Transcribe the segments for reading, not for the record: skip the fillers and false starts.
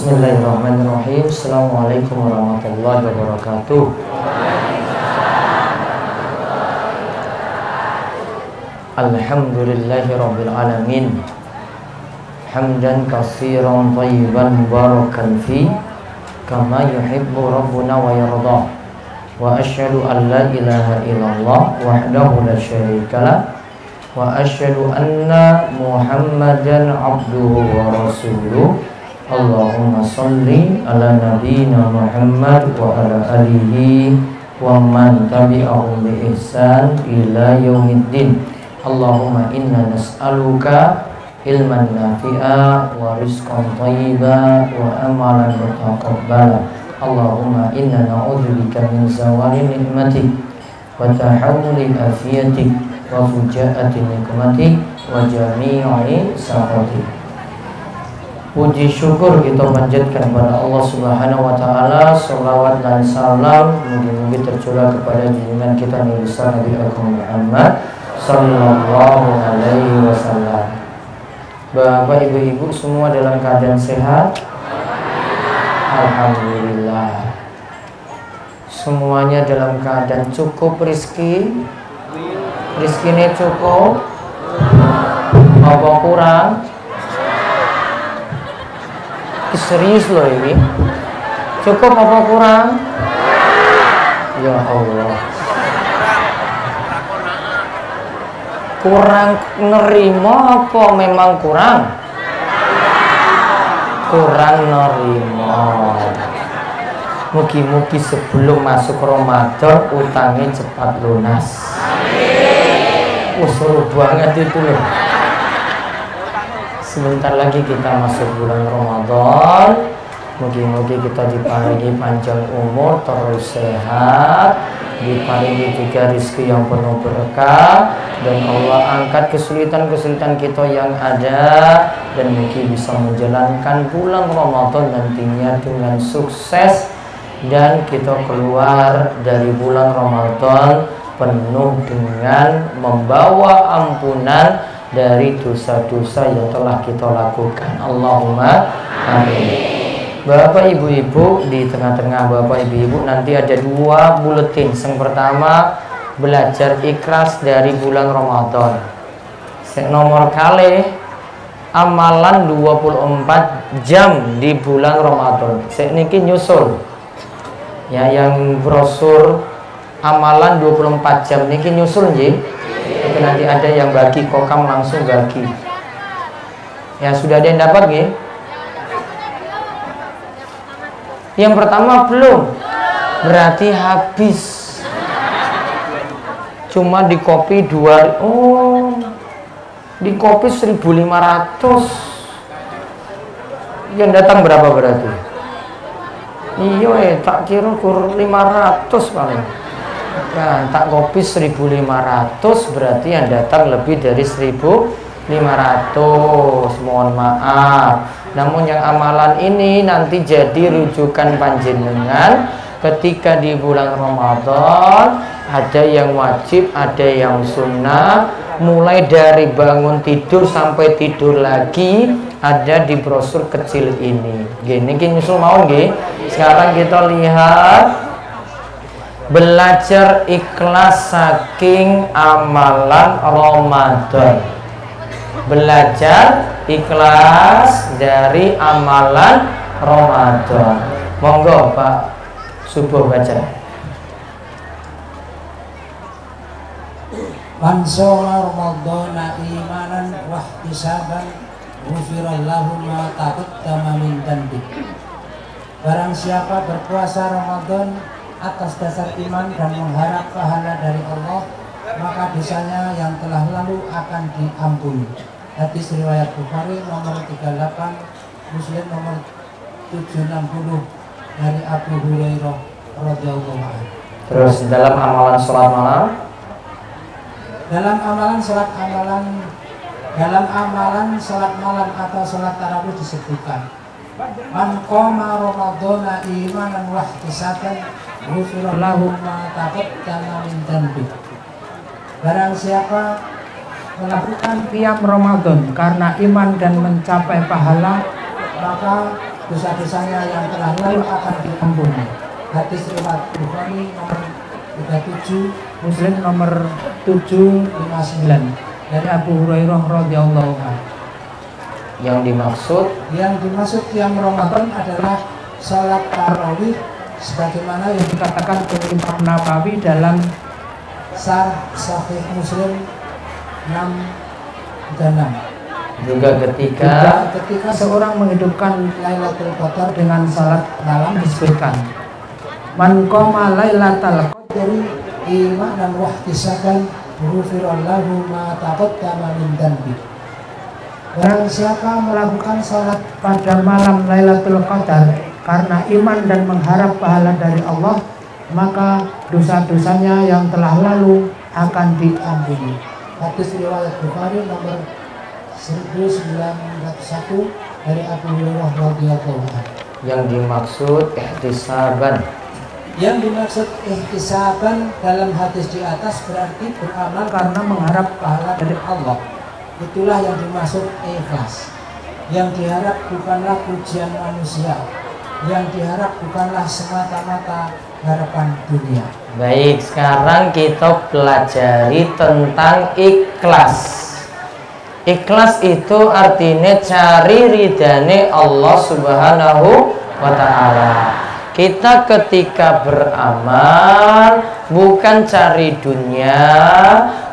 Bismillahirrahmanirrahim. Assalamualaikum warahmatullahi wabarakatuh. Alhamdulillahirabbil alamin. Hamdan katsiran thayyiban mubarakan fi kama yuhibbu rabbuna wa yarda. Wa asyhadu an la ilaha illallah wahdahu la syarikalah wa asyhadu anna Muhammadan abduhu wa rasuluh. Allahumma salli ala nabiyyina Muhammad wa ala alihi wa man tabi'ahum bi ihsan ila yaumiddin. Allahumma inna nas'aluka ilman nafi'a wa rizqan thayyiba wa amalan mutaqabbala. Allahumma inna na'udzubika min zawali ni'matik wa tahawuli afiyatik wa fujaati nikmatik wa jami'i sakhatik. Puji syukur kita panjatkan kepada Allah Subhanahu wa taala, selawat dan salam mugi-mugi tercurah kepada junjungan kita Nabi besar Nabi Agung Muhammad sallallahu alaihi wasallam. Bapak ibu-ibu semua dalam keadaan sehat? Alhamdulillah. Semuanya dalam keadaan cukup rizki? Rizkinya cukup? Apa kurang? Serius loh ini. Cukup apa kurang? Ya Allah. Kurang nerima apa memang kurang? Kurang nerima. Mugi-mugi sebelum masuk Ramadan utangnya cepat lunas. Seru banget itu loh. Sebentar lagi kita masuk bulan Ramadan. Mugi-mugi kita diparingi panjang umur, terus sehat, diparingi juga rezeki yang penuh berkah, dan Allah angkat kesulitan-kesulitan kita yang ada, dan mugi bisa menjalankan bulan Ramadan nantinya dengan sukses, dan kita keluar dari bulan Ramadan penuh dengan membawa ampunan dari dosa-dosa yang telah kita lakukan. Allahumma amin. Bapak ibu-ibu, di tengah-tengah bapak ibu-ibu nanti ada dua buletin. Yang pertama, belajar ikhlas dari bulan Ramadan. Nomor kali amalan 24 jam di bulan Ramadan. Niki nyusul ya, yang brosur amalan 24 jam niki nyusul nggih. Itu nanti ada yang bagi kokam langsung bagi. Ya sudah ada yang dapat nggih? Yang pertama belum. Berarti habis. Cuma di kopi 2. Oh. Di kopi 1.500. Yang datang berapa berarti? Iya, tak kira kur 500 paling. Nah, tak kopi 1.500 berarti yang datang lebih dari 1.500. Mohon maaf. Namun yang amalan ini nanti jadi rujukan panjenengan ketika di bulan Ramadan. Ada yang wajib, ada yang sunnah. Mulai dari bangun tidur sampai tidur lagi ada di brosur kecil ini. Gini nyusul mau nggih. Sekarang kita lihat belajar ikhlas saking amalan Ramadan. Belajar ikhlas dari amalan Ramadan. Monggo Pak Subuh baca. Man shoma Ramadhana imanan wa ihtisaban ghufira lahu ma taqaddama min dhanbi. Barang siapa berpuasa Ramadan atas dasar iman dan mengharap pahala dari Allah, maka dosanya yang telah lalu akan diampuni. Hadis riwayat Bukhari nomor 38, Muslim nomor 760 dari Abu Hurairah radhiyallahu anhu. Terus dalam amalan salat malam, dalam amalan salat malam atau salat tarawih disebutkan, man qama ramadhana imanan wa ihtisaban ghufira lahu ma taqaddama min dhanbi. Barang siapa melakukan qiyam Ramadan karena iman dan mencapai pahala, maka dosa-dosanya yang telah lalu akan diampuni. Hadis riwayat Bukhari nomor 37, Muslim nomor 759 dari Abu Hurairah radhiyallahu anhu. Yang dimaksud qiyam Ramadan adalah salat tarawih sebagaimana yang dikatakan oleh Imam Nawawi dalam Syarh Sahih Muslim 6 dan 6. Juga ketika seorang menghidupkan Lailatul Qadar dengan salat malam disebutkan man qama Lailatul Qadri imanan wa ihtisaban ghufirallahu ma taqaddama min dhanbi. Barang siapa melakukan salat pada malam Lailatul Qadar karena iman dan mengharap pahala dari Allah, maka dosa-dosanya yang telah lalu akan diampuni. Hadis riwayat Bukhari nomor 1901 dari Abu Hurairah radhiyallahu anhu. Yang dimaksud ihtisaban. Yang dimaksud ihtisaban dalam hadis di atas berarti beramal karena mengharap pahala dari Allah. Itulah yang dimaksud ikhlas. Yang diharap bukanlah pujian manusia. Yang diharap bukanlah semata-mata harapan dunia. Baik, sekarang kita pelajari tentang ikhlas. Ikhlas itu artinya cari ridhane Allah Subhanahu wa ta'ala. Kita ketika beramal bukan cari dunia,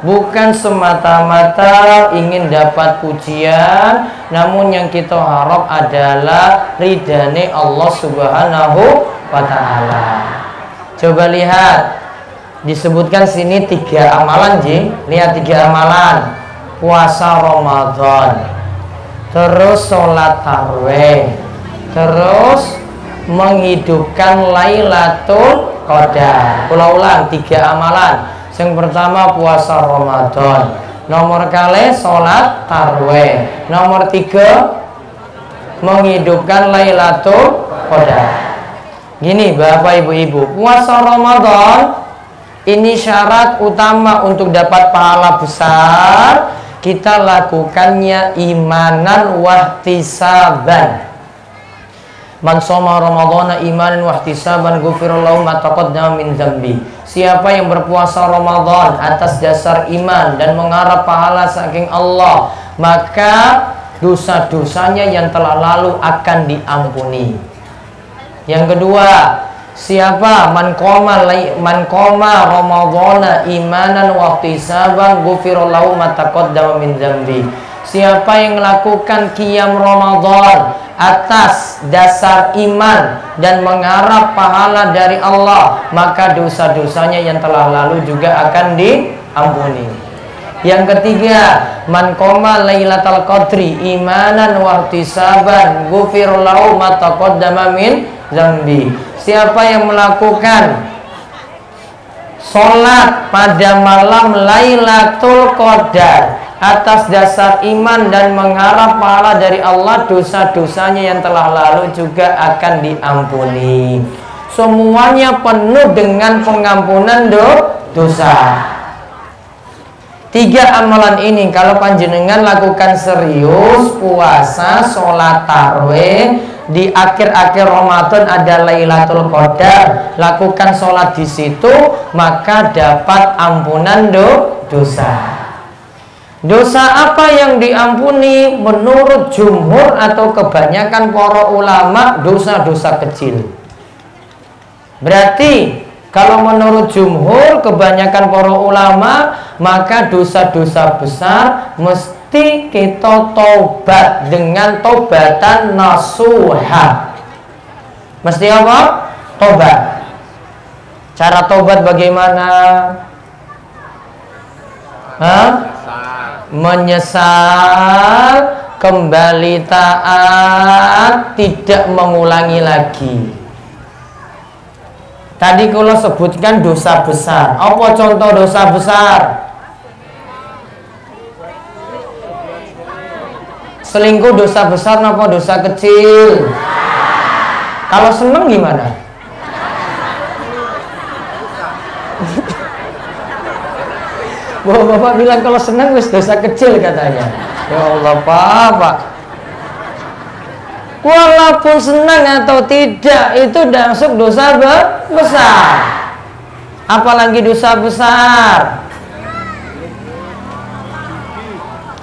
bukan semata-mata ingin dapat pujian, namun yang kita harap adalah ridhane Allah Subhanahu wa ta'ala. Coba lihat, disebutkan sini 3 amalan, Ji. Lihat 3 amalan. Puasa Ramadan, terus sholat tarawih, terus menghidupkan Lailatul Qadar. Ulang 3 amalan. Yang pertama puasa Ramadan, nomor kali sholat tarawih, nomor 3 menghidupkan Lailatul Qadar. Gini Bapak Ibu-ibu, puasa Ramadan ini syarat utama untuk dapat pahala besar. Kita lakukannya imanan wahtisaban. Man shoma Ramadhana imanan wahtisaban ghufirallahu ma taqaddama min dzambi. Siapa yang berpuasa Ramadan atas dasar iman dan mengharap pahala saking Allah, maka dosa-dosanya yang telah lalu akan diampuni. Yang kedua, siapa man qoma Ramadhana imanan wa ihtisaban ghufirallahu ma taqaddama min dzambi. Siapa yang melakukan qiyam Ramadan atas dasar iman dan mengharap pahala dari Allah, maka dosa-dosanya yang telah lalu juga akan diampuni. Yang ketiga, man qoma Lailatul Qadri imanan wa ihtisaban ghufirallahu ma taqaddama min dzambi. Siapa yang melakukan sholat pada malam Lailatul Qadar atas dasar iman dan mengharap pahala dari Allah, dosa-dosanya yang telah lalu juga akan diampuni. Semuanya penuh dengan pengampunan dosa. 3 amalan ini kalau panjenengan lakukan serius, puasa, sholat tarawih, di akhir-akhir Ramadan ada Lailatul Qadar, lakukan sholat di situ, maka dapat ampunan dosa. Dosa apa yang diampuni? Menurut jumhur atau kebanyakan para ulama, dosa-dosa kecil. Berarti kalau menurut jumhur, kebanyakan para ulama, maka dosa-dosa besar mesti kita tobat dengan tobatan nasuha. Mesti apa? Tobat. Cara tobat bagaimana? Menyesal, kembali taat, tidak mengulangi lagi. Tadi kalau sebutkan dosa besar, apa contoh dosa besar? Selingkuh dosa besar apa dosa kecil? Kalau seneng gimana? Bapak bilang kalau seneng wis dosa kecil katanya. Ya Allah Pak. Walaupun senang atau tidak, itu masuk dosa besar. Apalagi dosa besar.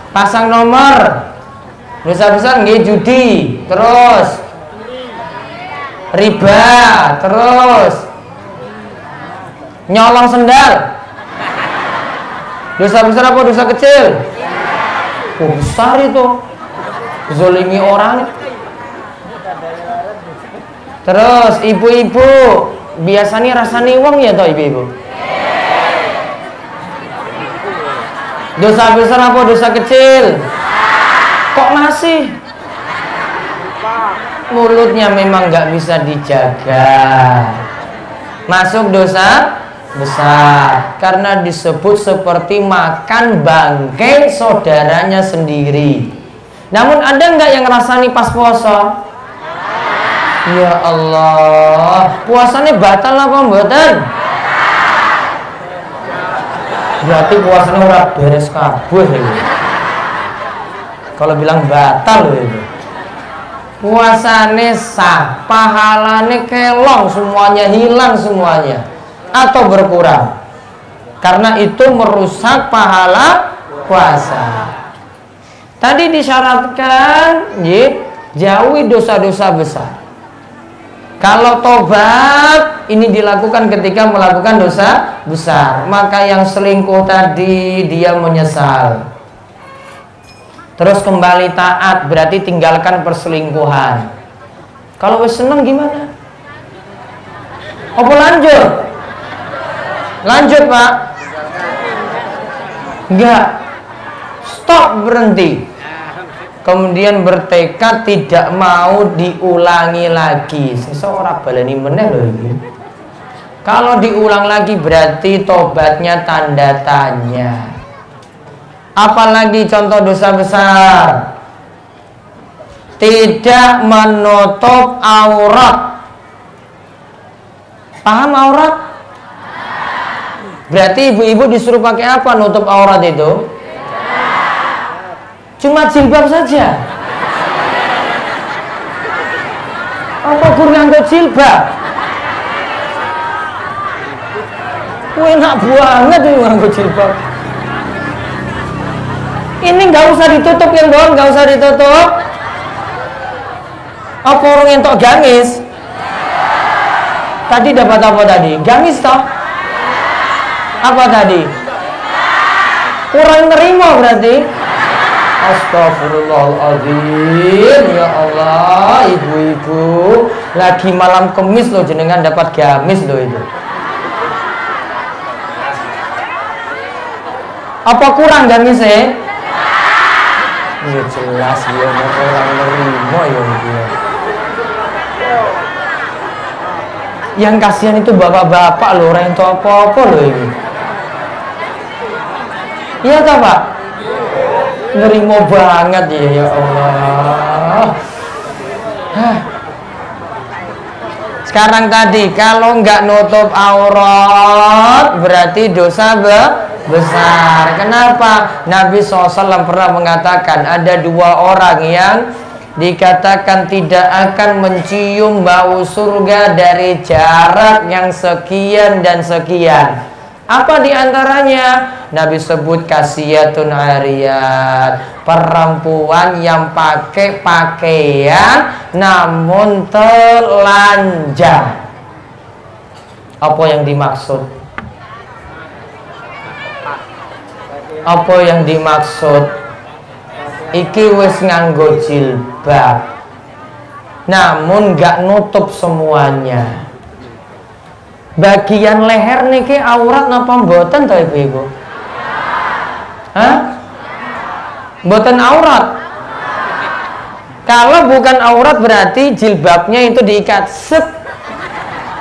Pasang nomor, dosa besar nggih, judi, terus riba, terus nyolong sendal. Dosa besar apa dosa kecil? Oh, besar itu. Zolimi orang. Terus ibu-ibu biasanya rasanya uang ya toh ibu-ibu. Dosa besar apa dosa kecil? Kok masih? Mulutnya memang nggak bisa dijaga. Masuk dosa besar karena disebut seperti makan bangkai saudaranya sendiri. Namun ada nggak yang rasani pas puasa? Ya Allah, puasanya batal apa mboten? Berarti puasanya ora beres kabeh itu. Kalau bilang batal loh itu. Puasane sah, pahalane kelong semuanya, hilang semuanya atau berkurang. Karena itu merusak pahala puasa. Tadi disyaratkan jauhi dosa-dosa besar. Kalau tobat ini dilakukan ketika melakukan dosa besar, maka yang selingkuh tadi dia menyesal. Terus kembali taat, berarti tinggalkan perselingkuhan. Kalau wis seneng gimana? Apa lanjut? Lanjut, Pak? Enggak. Stop, berhenti. Kemudian bertekad tidak mau diulangi lagi. Seseorang baleni meneh loh ini. Kalau diulang lagi berarti tobatnya tanda tanya. Apalagi contoh dosa besar. Tidak menutup aurat. Paham aurat? Berarti ibu-ibu disuruh pakai apa nutup aurat itu? Cuma jilbab saja. Apa kur nganggo jilbab? Enak banget tuh nganggo jilbab. Ini nggak usah ditutup yang bawah, nggak usah ditutup. Apa orang yang tok gamis? Tadi dapat apa tadi? Gamis toh? Apa tadi? Kurang nerima berarti. Astagfirullahaladzim. Ya Allah, ibu-ibu lagi malam kemis loh jenengan dapat gamis loh itu. Apa kurang gamisnya? Ya jelas dia mau orang nerima ya dia. Yang kasihan itu bapak-bapak loh, orang itu apa-apa loh ini. Iya tak Pak? Nerimo banget ya Allah. Sekarang tadi kalau nggak nutup aurat berarti dosa besar. Kenapa? Nabi SAW pernah mengatakan ada dua orang yang dikatakan tidak akan mencium bau surga dari jarak yang sekian dan sekian. Apa diantaranya? Nabi sebut kasiyatun ariyat, perempuan yang pakai pakaian namun telanjang. Apa yang dimaksud? Apa yang dimaksud? Iki wis nganggo jilbab namun gak nutup semuanya. Bagian leher niki aurat napa mboten to ibu-ibu? Hah? Mboten aurat. Kalau bukan aurat berarti jilbabnya itu diikat set.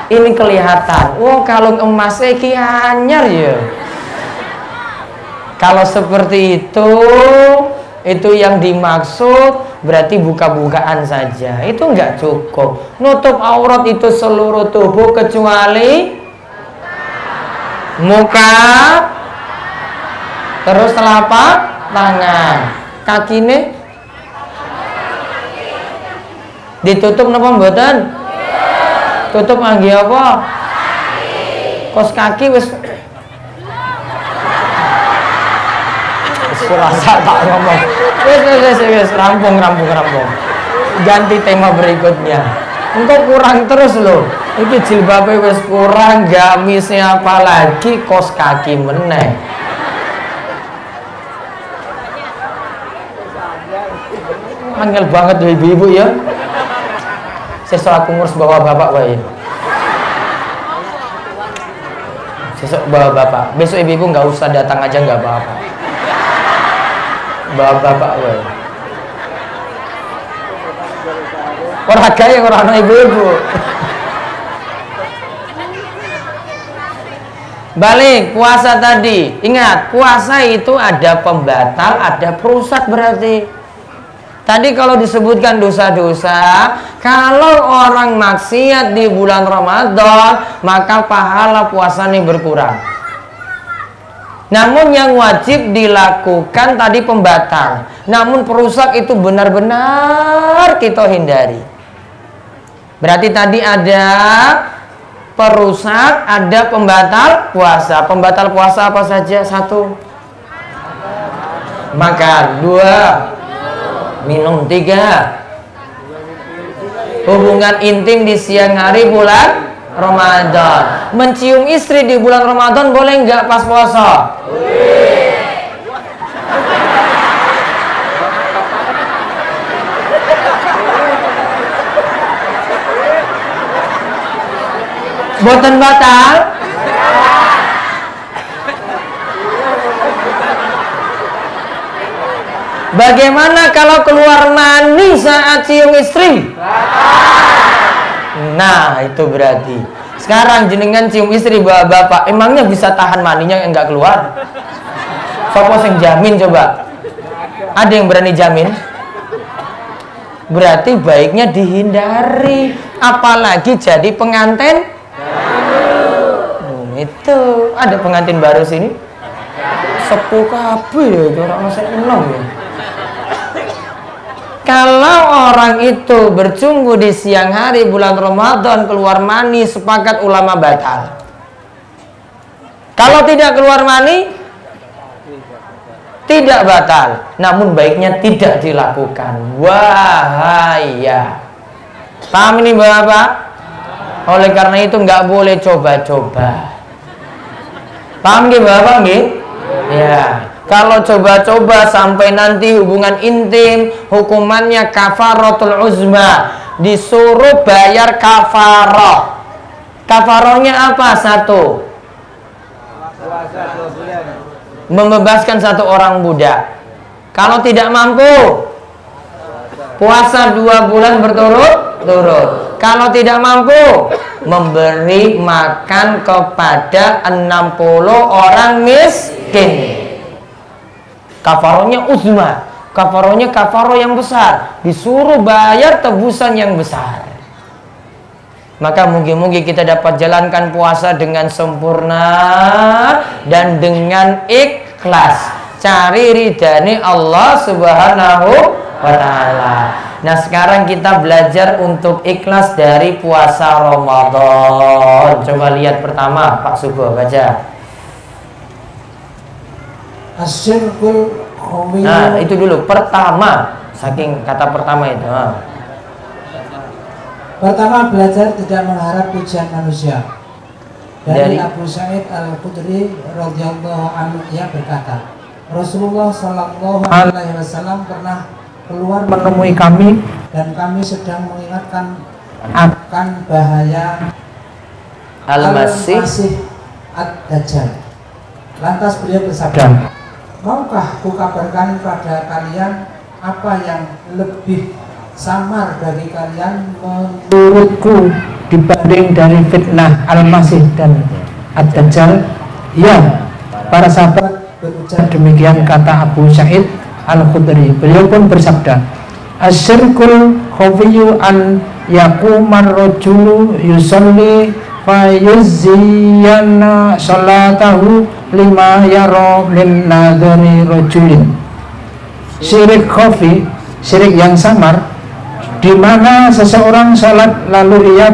Ini kelihatan. Oh, kalung emasnya iki anyar ya. Kalau seperti itu yang dimaksud berarti buka-bukaan saja. Itu enggak cukup. Nutup aurat itu seluruh tubuh kecuali muka, terus telapak tangan, kaki nih. Ditutup napa mboten? Tutup ngangge apa? Kos kaki wis rasa tak ngomong. Wis rampung. Ganti tema berikutnya. Engkau kurang terus loh. Iki jilbabe wis kurang, gamisnya apalagi kos kaki meneh. Angel banget tuh ibu-ibu ya. Sesuk aku ngurus bawa bapak wae. Sesuk bawa bapak. Besok ibu-ibu nggak usah datang aja nggak apa-apa. Bawa bapak wae. Ora gaya ora ana ibu-ibu. Balik puasa tadi. Ingat, puasa itu ada pembatal, ada perusak berarti. Tadi kalau disebutkan dosa-dosa, kalau orang maksiat di bulan Ramadan, maka pahala puasanya berkurang. Namun yang wajib dilakukan tadi pembatal. Namun perusak itu benar-benar kita hindari. Berarti tadi ada perusak, ada pembatal puasa. Pembatal puasa apa saja? 1, makan. 2, minum. 3, hubungan intim di siang hari bulan Ramadan. Mencium istri di bulan Ramadan boleh nggak pas puasa? Boten batal? Bagaimana kalau keluar mani saat cium istri? Nah, itu berarti. Sekarang jenengan cium istri bapak, emangnya bisa tahan maninya yang nggak keluar? Sopo sing jamin coba? Ada yang berani jamin? Berarti baiknya dihindari. Apalagi jadi pengantin. Itu ada pengantin baru sini. Sepuh kabeh ya, orang masih enom ya. Kalau orang itu bercumbu di siang hari bulan Ramadan keluar mani, sepakat ulama batal. Kalau tidak keluar mani, tidak batal. Namun baiknya tidak dilakukan. Wahaya. Paham ini Bapak? Oleh karena itu nggak boleh coba-coba. Paham nggih Bapak nggih? Ya. Kalau coba-coba sampai nanti hubungan intim, hukumannya kafaratul uzma, disuruh bayar kafarah. Kafarahnya apa? 1, membebaskan 1 orang budak. Kalau tidak mampu, puasa 2 bulan berturut-turut. Kalau tidak mampu, memberi makan kepada 60 orang miskin. Kafarohnya uzma, kafarohnya kafaroh yang besar, disuruh bayar tebusan yang besar. Maka mungkin-mungkin kita dapat jalankan puasa dengan sempurna dan dengan ikhlas, cari ridhani Allah Subhanahu wa ta'ala. Nah sekarang kita belajar untuk ikhlas dari puasa Ramadan. Coba lihat pertama Pak Subo, baca. Asyirkul khawiyyu. Nah itu dulu pertama, saking kata pertama itu. Pertama, belajar tidak mengharap pujian manusia. Dari Abu Sa'id Al-Khudri radhiyallahu anhu, ia berkata, Rasulullah sallallahu alaihi wasallam pernah keluar menemui kami dan kami sedang mengingatkan akan bahaya Al-Masih Ad-Dajjal. Lantas beliau bersabda, maukah kukabarkan pada kalian apa yang lebih samar bagi kalian menurutku dibanding dari fitnah Al-Masih dan Ad-Dajjal? Ya, para sahabat berucap demikian, kata Abu Sa'id Al-Khudri. Beliau pun bersabda, asyirkul khawiyyu an yaqumar rajulu yusalli fayuzziyana salatahu lima yara lin nadhari rajulin. Syirik khafi, syirik yang samar di mana seseorang sholat lalu ia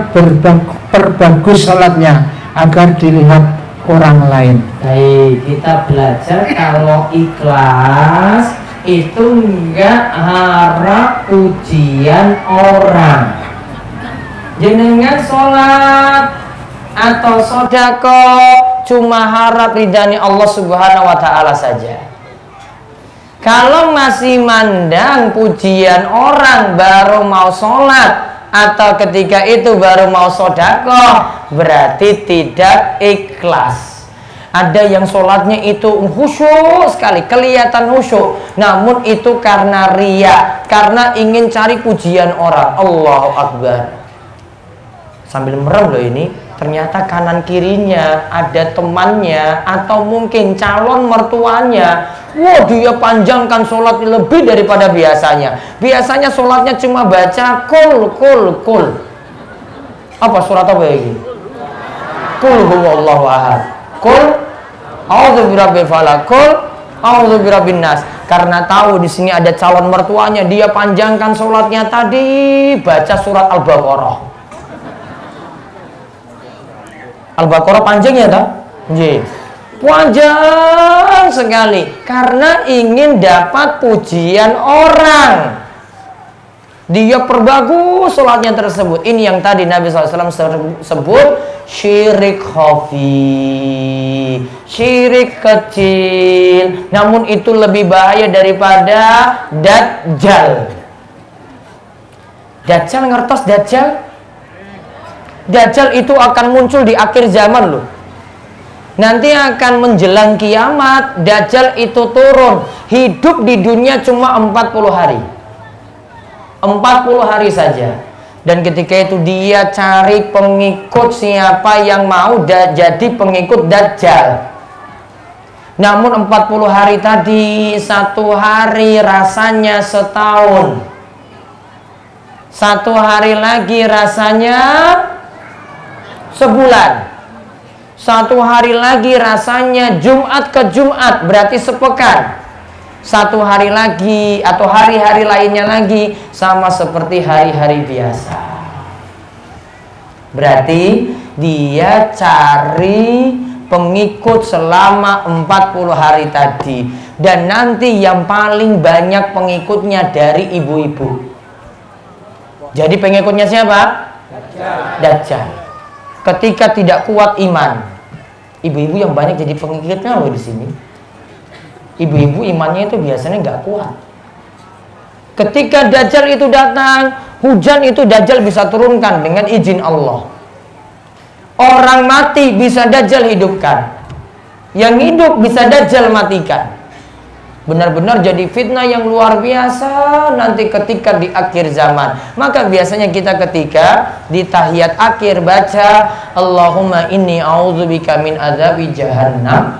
perbagus sholatnya agar dilihat orang lain. Baik, kita belajar kalau ikhlas itu enggak harap pujian orang. Jenengan sholat atau sedekah cuma harap ridhani Allah Subhanahu wa taala saja. Kalau masih mandang pujian orang baru mau sholat atau ketika itu baru mau sedekah, berarti tidak ikhlas. Ada yang sholatnya itu khusyuk sekali, kelihatan khusyuk, namun itu karena riya, karena ingin cari pujian orang. Allahu Akbar, sambil merem loh ini. Ternyata kanan kirinya ada temannya atau mungkin calon mertuanya. Wah, dia panjangkan sholat lebih daripada biasanya. Biasanya sholatnya cuma baca kul. Apa surat apa ini? Kul huwallahu ahad. Kul a'udzu birabbil falaq. Kul a'udzu birabbin nas. Karena tahu di sini ada calon mertuanya, dia panjangkan sholatnya tadi baca surat Al-Baqarah. Al-Baqarah panjang ya tak? Panjang sekali karena ingin dapat pujian orang. Dia perbagus sholatnya tersebut. Ini yang tadi Nabi SAW sebut syirik khafi, syirik kecil. Namun itu lebih bahaya daripada dajjal. Dajjal, ngertos dajjal? Dajjal itu akan muncul di akhir zaman loh. Nanti akan menjelang kiamat, Dajjal itu turun. Hidup di dunia cuma 40 hari. 40 hari saja. Dan ketika itu dia cari pengikut, siapa yang mau jadi pengikut Dajjal. Namun 40 hari tadi, satu hari rasanya setahun. Satu hari lagi rasanya sebulan. Satu hari lagi rasanya Jumat ke Jumat, berarti sepekan. Satu hari lagi atau hari-hari lainnya lagi sama seperti hari-hari biasa. Berarti dia cari pengikut selama 40 hari tadi. Dan nanti yang paling banyak pengikutnya dari ibu-ibu. Jadi pengikutnya siapa? Dajjal. Ketika tidak kuat iman, ibu-ibu yang banyak jadi pengikutnya loh di sini. Ibu-ibu imannya itu biasanya nggak kuat. Ketika Dajjal itu datang, hujan itu Dajjal bisa turunkan dengan izin Allah. Orang mati bisa Dajjal hidupkan. Yang hidup bisa Dajjal matikan. Benar-benar jadi fitnah yang luar biasa nanti ketika di akhir zaman. Maka biasanya kita ketika di tahiyat akhir baca Allahumma inni a'udzubika min azabi jahannam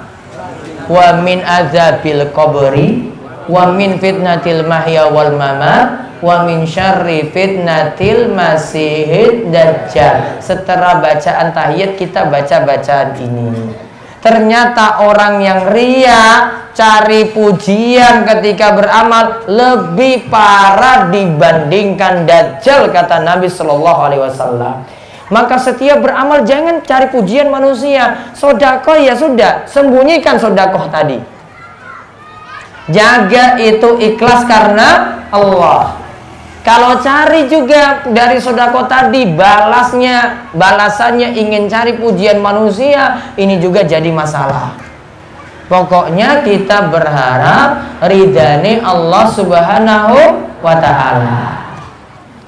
wa min azabil qabri wa min fitnatil mahya wal mamat wa min syarri fitnatil masihid dajjal. Setelah bacaan tahiyat kita baca bacaan ini. Ternyata orang yang ria cari pujian ketika beramal lebih parah dibandingkan Dajjal, kata Nabi Shallallahu Alaihi Wasallam. Maka setiap beramal jangan cari pujian manusia. Sodakoh ya sudah, sembunyikan sodakoh tadi. Jaga itu ikhlas karena Allah. Kalau cari juga dari sodako tadi balasannya ingin cari pujian manusia, ini juga jadi masalah. Pokoknya kita berharap ridhani Allah Subhanahu wa ta'ala.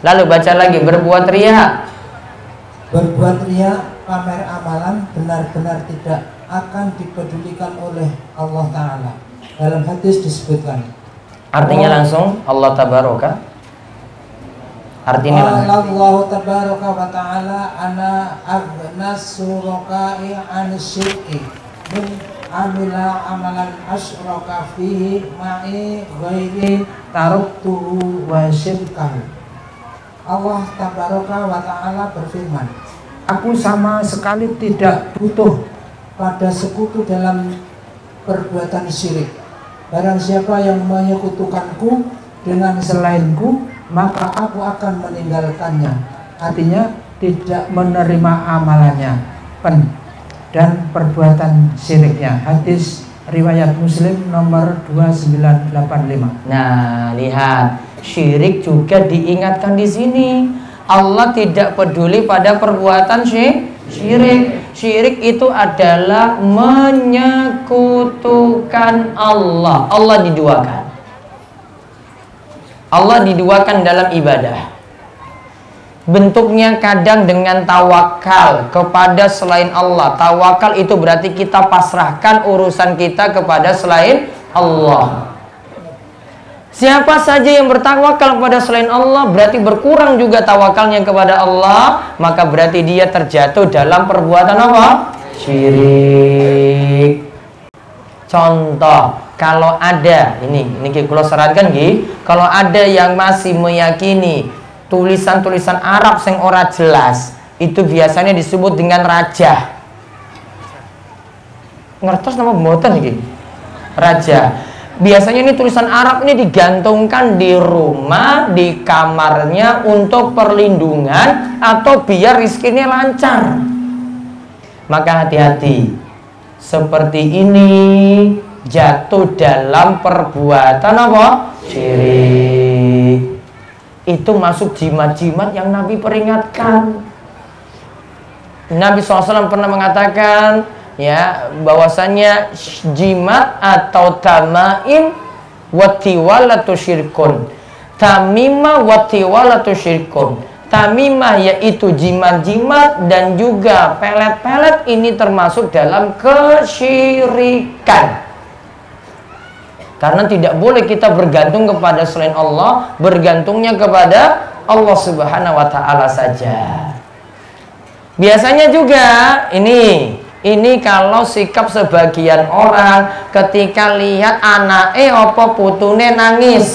Lalu baca lagi, berbuat riya. Berbuat riya, pamer amalan benar-benar tidak akan dipedulikan oleh Allah Ta'ala. Dalam hadis disebutkan. Artinya langsung Allah tabaraka. Artinya Allah tabaraka wa ta'ala ana aghnas suraka'i an-syirki min amila amalan asyraka fihi ma'i ghairi taraktuhu wa syirkahu. Allah tabaraka wa ta'ala berfirman, aku sama sekali tidak butuh pada sekutu dalam perbuatan syirik. Barang siapa yang menyekutukanku dengan selainku, maka aku akan meninggalkannya. Artinya tidak menerima amalannya dan perbuatan syiriknya. Hadis riwayat Muslim nomor 2985. Nah, lihat, syirik juga diingatkan di sini. Allah tidak peduli pada perbuatan syirik. Syirik itu adalah menyekutukan Allah. Allah diduakan. Allah diduakan dalam ibadah. Bentuknya kadang dengan tawakal kepada selain Allah. Tawakal itu berarti kita pasrahkan urusan kita kepada selain Allah. Siapa saja yang bertawakal kepada selain Allah berarti berkurang juga tawakalnya kepada Allah, maka berarti dia terjatuh dalam perbuatan apa? Syirik. Contoh, kalau ada ini kalau sarankan kalau ada yang masih meyakini tulisan-tulisan Arab yang ora jelas, itu biasanya disebut dengan raja. Ngertos nama mboten iki? Raja. Biasanya ini tulisan Arab ini digantungkan di rumah, di kamarnya untuk perlindungan atau biar rizkinya lancar. Maka hati-hati. Seperti ini jatuh dalam perbuatan apa? Syirik. Itu masuk jimat-jimat yang Nabi peringatkan. Nabi SAW pernah mengatakan bahwasanya jimat atau tamaim watiwalatu syirkun. Tamimah watiwalatu syirkun. Tamimah yaitu jimat-jimat dan juga pelet-pelet ini termasuk dalam kesyirikan. Karena tidak boleh kita bergantung kepada selain Allah, bergantungnya kepada Allah Subhanahu wa taala saja. Biasanya juga ini kalau sikap sebagian orang ketika lihat anake apa putune nangis,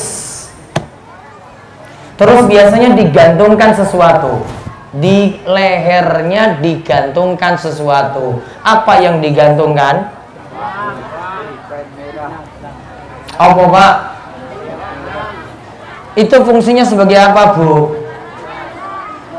terus biasanya digantungkan sesuatu di lehernya, digantungkan sesuatu. Apa yang digantungkan? Apa Pak? Itu fungsinya sebagai apa Bu?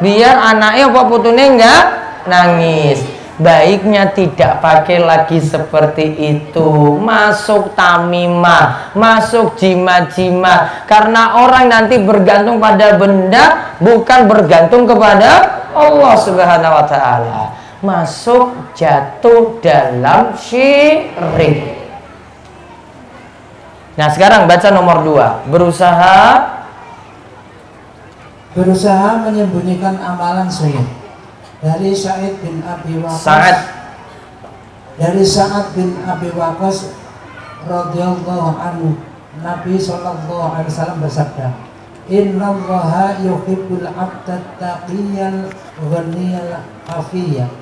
Biar anaknya apa putune enggak nangis. Baiknya tidak pakai lagi seperti itu. Masuk tamimah, masuk jimat-jimat. Karena orang nanti bergantung pada benda, bukan bergantung kepada Allah Subhanahu wa taala. Masuk jatuh dalam syirik. Nah, sekarang baca nomor 2. Berusaha menyembunyikan amalan syirik. Dari Sa'id bin Abi Waqqas. Dari Sa'ad bin Abi Waqqas radhiyallahu anhu, Nabi sallallahu alaihi wasallam bersabda, "Innallaha yuhibbul 'abda taqiyyal ghaniyal 'afiyah."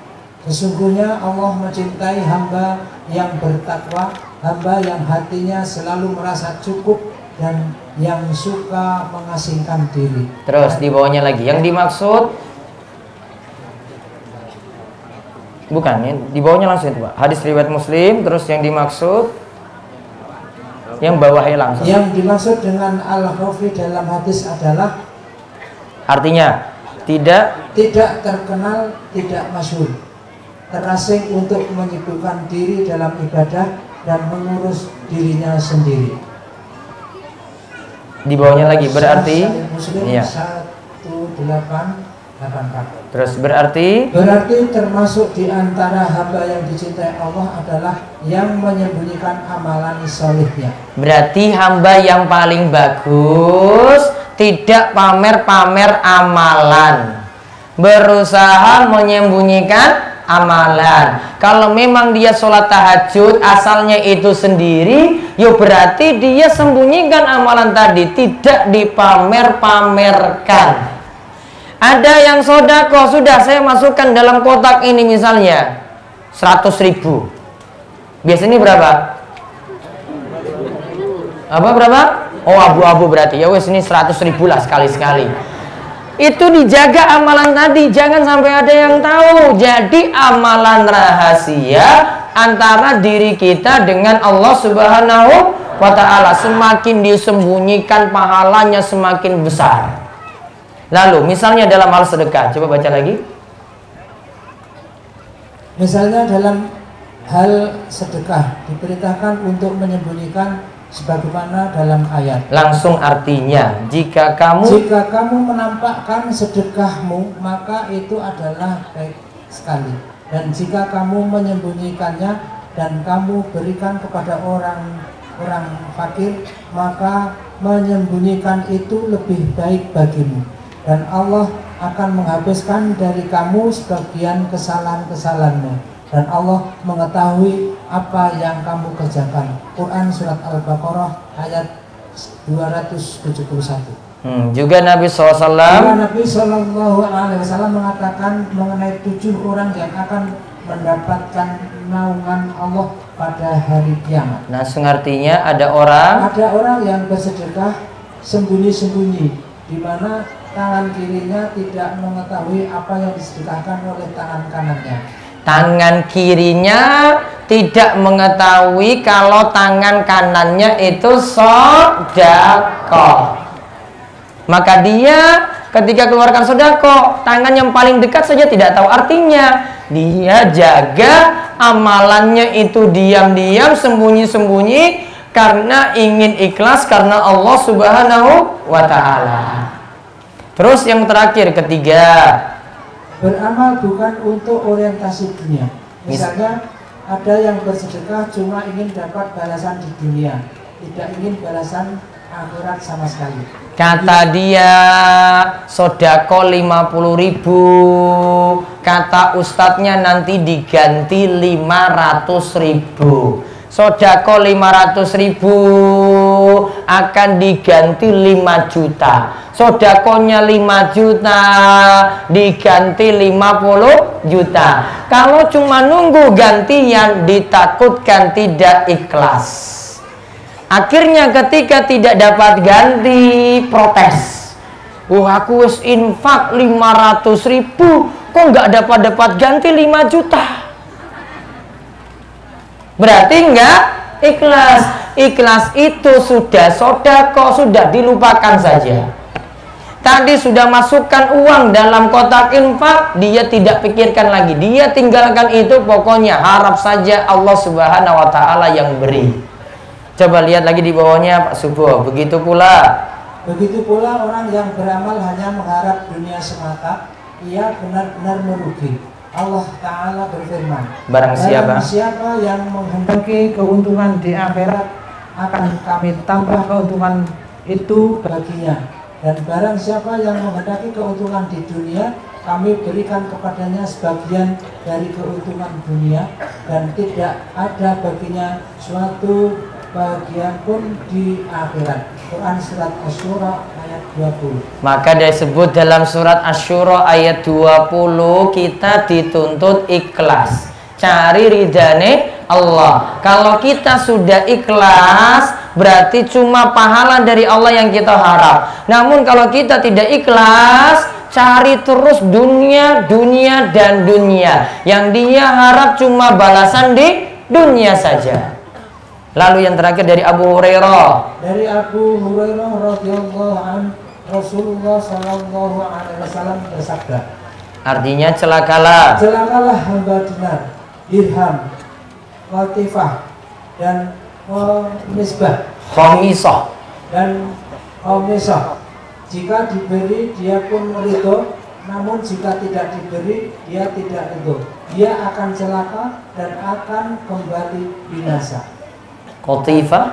Sesungguhnya Allah mencintai hamba yang bertakwa, hamba yang hatinya selalu merasa cukup dan yang suka mengasingkan diri. Terus di bawahnya lagi yang dimaksud bukan, di bawahnya langsung itu Pak. Hadis riwayat Muslim, terus yang dimaksud yang bawahnya langsung. Yang dimaksud dengan al-khafi dalam hadis adalah artinya tidak terkenal, tidak masyhur, terasing untuk menyibukkan diri dalam ibadah dan mengurus dirinya sendiri. Di bawahnya lagi berarti Muslim 1884. Terus berarti termasuk di antara hamba yang dicintai Allah adalah yang menyembunyikan amalan solihnya. Berarti hamba yang paling bagus tidak pamer-pamer amalan, berusaha menyembunyikan amalan. Kalau memang dia sholat tahajud asalnya itu sendiri, yuk berarti dia sembunyikan amalan tadi, tidak dipamer-pamerkan. Ada yang sodako, sudah saya masukkan dalam kotak ini misalnya 100.000. Biasanya berapa? Berapa? Oh, abu-abu berarti. Ya wes, ini 100.000 lah sekali-sekali. Itu dijaga amalan tadi, jangan sampai ada yang tahu. Jadi amalan rahasia antara diri kita dengan Allah Subhanahu wa ta'ala. Semakin disembunyikan pahalanya semakin besar. Lalu misalnya dalam hal sedekah, coba baca lagi. Misalnya dalam hal sedekah diperintahkan untuk menyembunyikan sebagaimana dalam ayat. Langsung artinya, jika kamu menampakkan sedekahmu, maka itu adalah baik sekali. Dan jika kamu menyembunyikannya dan kamu berikan kepada orang fakir, maka menyembunyikan itu lebih baik bagimu. Dan Allah akan menghabiskan dari kamu sebagian kesalahan-kesalahanmu. Dan Allah mengetahui apa yang kamu kerjakan. Quran Surat Al-Baqarah ayat 271. Juga Nabi SAW mengatakan mengenai 7 orang yang akan mendapatkan naungan Allah pada hari kiamat. Langsung artinya ada orang yang bersedekah sembunyi-sembunyi, di mana tangan kirinya tidak mengetahui apa yang disedekahkan oleh tangan kanannya. Tangan kirinya tidak mengetahui kalau tangan kanannya itu sedekah. Maka dia ketika keluarkan sedekah, tangan yang paling dekat saja tidak tahu artinya. Dia jaga amalannya itu diam-diam, sembunyi-sembunyi, karena ingin ikhlas karena Allah Subhanahu wa ta'ala. Terus yang terakhir, ketiga, beramal bukan untuk orientasi dunia. Misalnya ada yang bersedekah cuma ingin dapat balasan di dunia, tidak ingin balasan akhirat sama sekali. Kata dia sodako 50.000, kata ustadznya nanti diganti 500.000. Sodako 500.000 akan diganti 5 juta. Sodakonya 5 juta diganti 50 juta. Kalau cuma nunggu gantian, ditakutkan tidak ikhlas. Akhirnya ketika tidak dapat ganti, protes. Aku wis infak 500.000, kok nggak dapat ganti 5 juta? Berarti nggak ikhlas. Ikhlas itu sudah sodako, sudah dilupakan saja. Tadi sudah masukkan uang dalam kotak infak, dia tidak pikirkan lagi, dia tinggalkan itu, pokoknya harap saja Allah Subhanahu wa ta'ala yang beri. Coba lihat lagi di bawahnya Pak Subo. Begitu pula orang yang beramal hanya mengharap dunia semata, ia benar-benar merugi. Allah Ta'ala berfirman, barang siapa yang menghendaki keuntungan di akhirat, akan kami tambah keuntungan itu baginya. Dan barang siapa yang menghendaki keuntungan di dunia, kami berikan kepadanya sebagian dari keuntungan dunia, dan tidak ada baginya suatu bagian pun di akhirat. Quran Surat Asy-Syura ayat 20. Maka disebut dalam surat Asy-Syura ayat 20, kita dituntut ikhlas, cari ridhane Allah. Kalau kita sudah ikhlas, berarti cuma pahala dari Allah yang kita harap. Namun kalau kita tidak ikhlas, cari terus dunia, dan dunia. Yang dia harap cuma balasan di dunia saja. Lalu yang terakhir dari Abu Hurairah. Dari Abu Hurairah radhiyallahu anhu, Rasulullah sallallahu alaihi wasallam bersabda. Artinya celakalah hamba dinar, dirham, latifah, dan misbah, khomisah, dan khomisah. Jika diberi dia pun ridho, namun jika tidak diberi dia tidak ridho. Dia akan celaka dan akan kembali binasa. Qatifah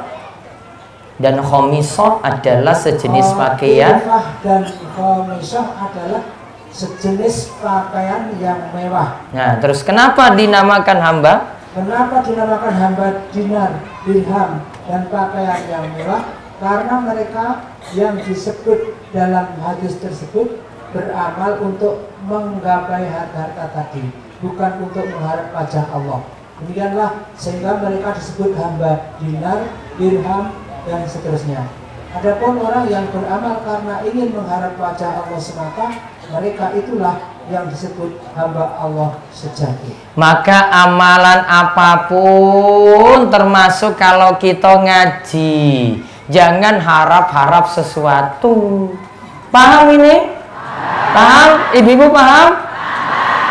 dan khomisah adalah sejenis pakaian. Qatifah dan khomisah adalah sejenis pakaian yang mewah. Nah, terus kenapa dinamakan hamba? Kenapa dinamakan hamba dinar, dirham, dan pakaian yang mewah? Karena mereka yang disebut dalam hadis tersebut beramal untuk menggapai harta tadi, bukan untuk mengharap wajah Allah. Demikianlah sehingga mereka disebut hamba dinar, dirham, dan seterusnya. Adapun orang yang beramal karena ingin mengharap wajah Allah semata, mereka itulah yang disebut hamba Allah sejati. Maka amalan apapun, termasuk kalau kita ngaji, jangan harap-harap sesuatu. Paham ini? Paham? Ibu-ibu paham?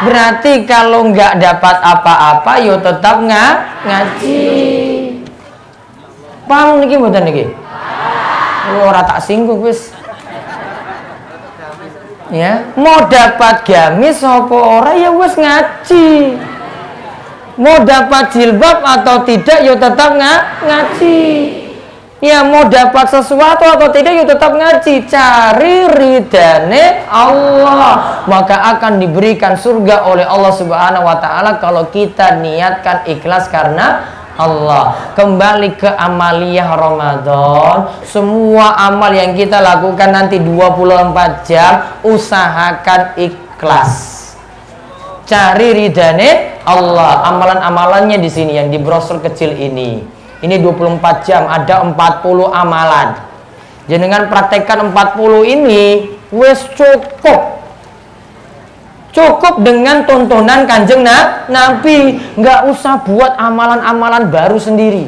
Berarti kalau nggak dapat apa-apa, yo tetap ngaji. Paham niki mboten niki? Ora tak singgung wis. Ya, mau dapat gamis apa ora ya wis ngaji. Mau dapat jilbab atau tidak ya tetap ngaji. Ya mau dapat sesuatu atau tidak ya tetap ngaji. Cari ridane Allah, maka akan diberikan surga oleh Allah Subhanahu wa taala kalau kita niatkan ikhlas karena Allah. Kembali ke amaliyah Ramadan, semua amal yang kita lakukan nanti 24 jam usahakan ikhlas. Cari ridane Allah. Amalan-amalannya di sini yang di brosur kecil ini. Ini 24 jam ada 40 amalan. Jenengan praktekkan 40 ini wes cukup. Cukup dengan tontonan Kanjeng Nabi, nggak usah buat amalan-amalan baru sendiri.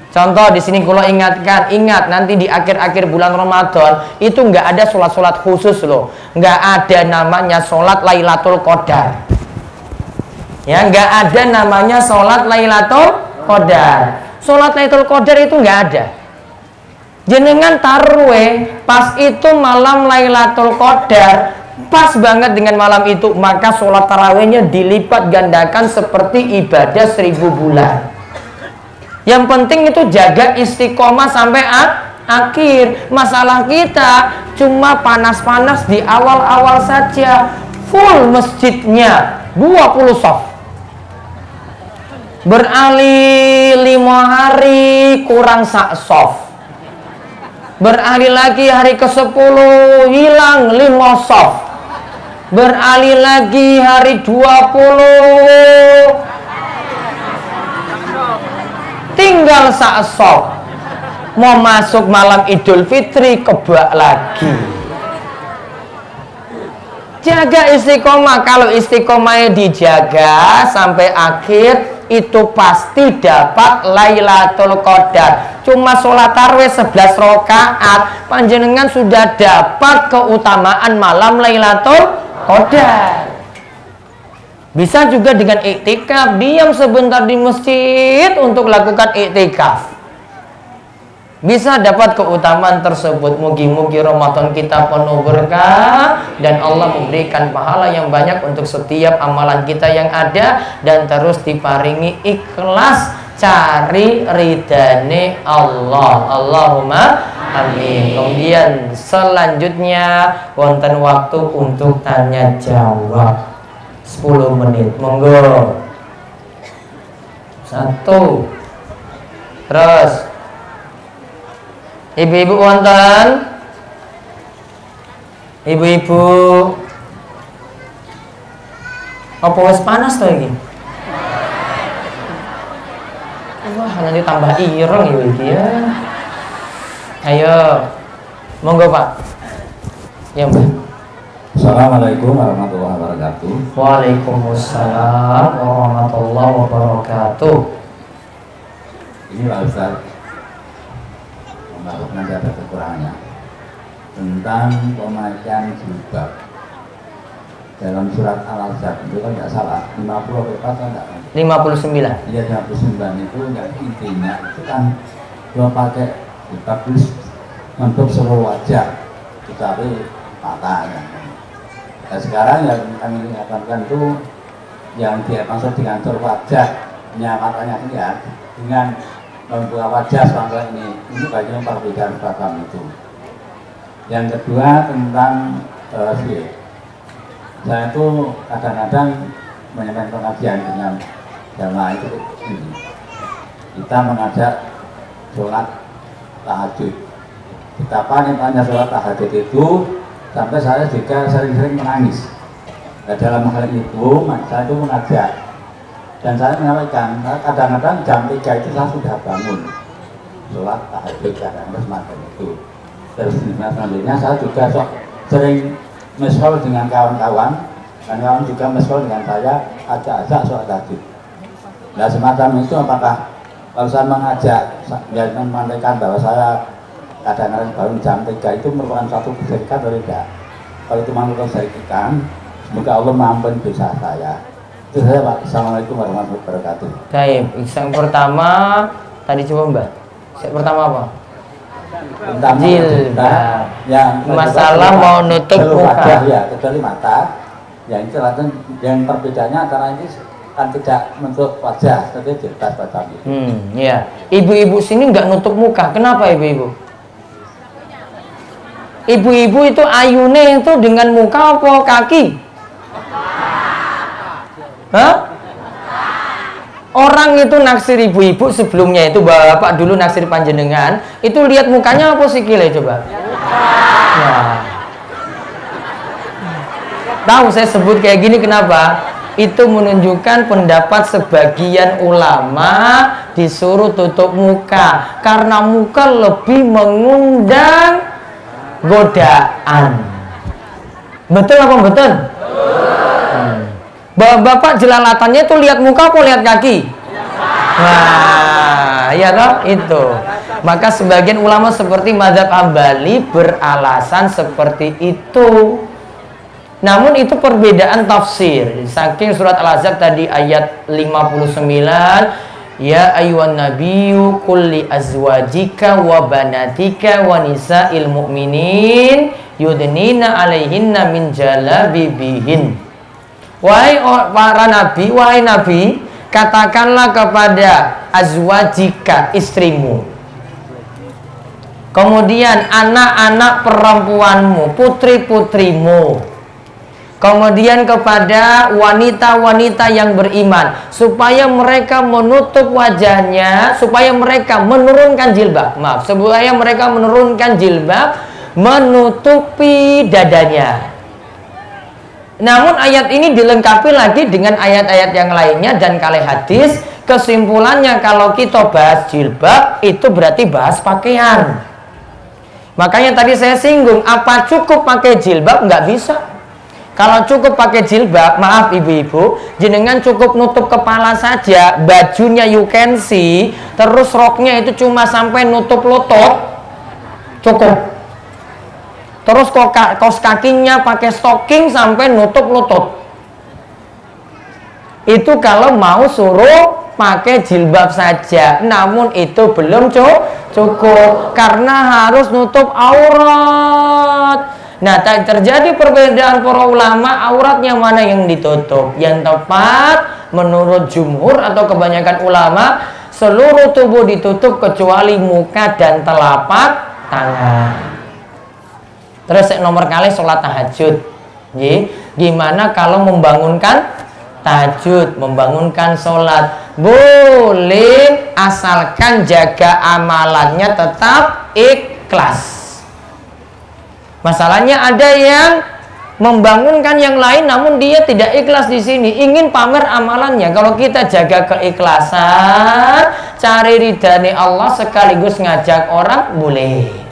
Contoh di sini kalau ingatkan, ingat nanti di akhir-akhir bulan Ramadan itu nggak ada sholat-sholat khusus loh, nggak ada namanya sholat Lailatul Qadar. Ya, nggak ada namanya sholat Lailatul Qadar. Sholat Lailatul Qadar itu nggak ada. Jenengan tarwe pas itu malam Lailatul Qadar. Pas banget dengan malam itu, maka sholat tarawihnya dilipat gandakan seperti ibadah 1000 bulan. Yang penting itu jaga istiqomah sampai akhir. Masalah kita cuma panas-panas di awal-awal saja. Full masjidnya 20 shaf. Beralih 5 hari kurang sak shaf. Beralih lagi hari ke-10 hilang 5 shaf. Beralih lagi hari 20 tinggal sak shaf. Mau masuk malam Idul Fitri kebak lagi. Jaga istiqomah. Kalau istiqomahnya dijaga sampai akhir, itu pasti dapat Lailatul Qadar. Cuma sholat tarawih 11 rakaat, panjenengan sudah dapat keutamaan malam Lailatul Qadar. Bisa juga dengan iktikaf, diam sebentar di masjid untuk lakukan iktikaf. Bisa dapat keutamaan tersebut. Mugi-mugi Ramadan kita penuh berkah dan Allah memberikan pahala yang banyak untuk setiap amalan kita yang ada, dan terus diparingi ikhlas cari ridane Allah. Allahumma amin. Kemudian selanjutnya wonten waktu untuk tanya jawab 10 menit. Monggo. 1. Terus ibu-ibu wonten? Ibu-ibu. Apa wis panas to iki? Wah, nanti tambah ireng ya iki ya. Ayo. Monggo, Pak. Ya, Mbak. Assalamualaikum warahmatullahi wabarakatuh. Waalaikumsalam warahmatullahi wabarakatuh. Ini Pak Ustaz, nanti ada kekurangannya tentang pemakaian jilbab dalam surat Al-Ahzab itu kan tidak salah 50 kan enggak? 59. Iya 59 itu enggak, intinya itu kan cuma pakai jilbab terus untuk seluruh wajah kecuali mata kan. Nah, sekarang yang kami lihatkan itu yang dia maksud dengan wajahnya matanya lihat dengan membuka wajah selama ini bagian perbedaan paham itu. Yang kedua tentang saya itu kadang-kadang menyampaikan pengajian dengan jamaah itu ini. Kita mengajak sholat tahajud. Betapa nikmatnya sholat tahajud itu sampai saya juga sering-sering menangis. Nah, dalam hal itu saya itu mengajak. Dan saya menyampaikan, kadang-kadang jam 3 itu saya sudah bangun sholat tahajud kadang-kadang semacam itu. Terus selanjutnya saya juga sering mesol dengan kawan-kawan, dan kawan juga mesol dengan saya, ajak-ajak soal tadi. Nah semacam itu apakah kalau saya mengajak, ya menyampaikan bahwa saya kadang-kadang baru jam 3 itu merupakan satu kesyirikan atau tidak? Kalau itu merupakan kesyirikan, semoga Allah mengampuni dosa saya. Itu saya Pak. Assalamualaikum warahmatullahi wabarakatuh. Baik, yang pertama tadi coba Mbak. Yang pertama apa? Jilbab. Yang Masalah mau nutup muka. Ya, kecuali mata. Ya itu yang perbedaannya antara ini kan tidak menutup wajah, tapi jilbab macam itu. Ya. Ibu-ibu sini nggak nutup muka. Kenapa ibu-ibu? Ibu-ibu itu ayune itu dengan muka apa kaki? Hah? Orang itu naksir ibu-ibu sebelumnya itu bapak dulu naksir panjenengan itu lihat mukanya apa sikile coba? Nah. Tahu saya sebut kayak gini kenapa? Itu menunjukkan pendapat sebagian ulama disuruh tutup muka karena muka lebih mengundang godaan. Betul apa betul? Bapak jelalatannya itu lihat muka apa lihat kaki? Nah, ya toh itu. Maka sebagian ulama seperti mazhab Hambali beralasan seperti itu. Namun itu perbedaan tafsir. Saking surat Al-Ahzab tadi ayat 59, ya ayyuhan nabiyyu qul li azwajika wa banatika wa nisa'il mu'minin yudnina 'alaihinna min jalabibihin. Wahai para nabi, wahai nabi, katakanlah kepada azwajika, istrimu, kemudian anak-anak perempuanmu, putri-putrimu, kemudian kepada wanita-wanita yang beriman, supaya mereka menutup wajahnya, supaya mereka menurunkan jilbab, supaya mereka menurunkan jilbab, menutupi dadanya. Namun ayat ini dilengkapi lagi dengan ayat-ayat yang lainnya dan kali hadis. Kesimpulannya kalau kita bahas jilbab itu berarti bahas pakaian. Makanya tadi saya singgung, apa cukup pakai jilbab? Nggak bisa. Kalau cukup pakai jilbab, maaf ibu-ibu, jenengan cukup nutup kepala saja, bajunya you can see, terus roknya itu cuma sampai nutup lutut, cukup. Terus kaos kakinya pakai stocking sampai nutup lutut. Itu kalau mau suruh pakai jilbab saja. Namun itu belum cukup karena harus nutup aurat. Nah, terjadi perbedaan para ulama, auratnya mana yang ditutup. Yang tepat menurut jumhur atau kebanyakan ulama, seluruh tubuh ditutup kecuali muka dan telapak tangan. Terus nomor kali sholat tahajud. Gimana kalau membangunkan tahajud, membangunkan sholat? Boleh asalkan jaga amalannya tetap ikhlas. Masalahnya ada yang membangunkan yang lain namun dia tidak ikhlas di sini, ingin pamer amalannya. Kalau kita jaga keikhlasan, cari ridhani Allah sekaligus ngajak orang, boleh.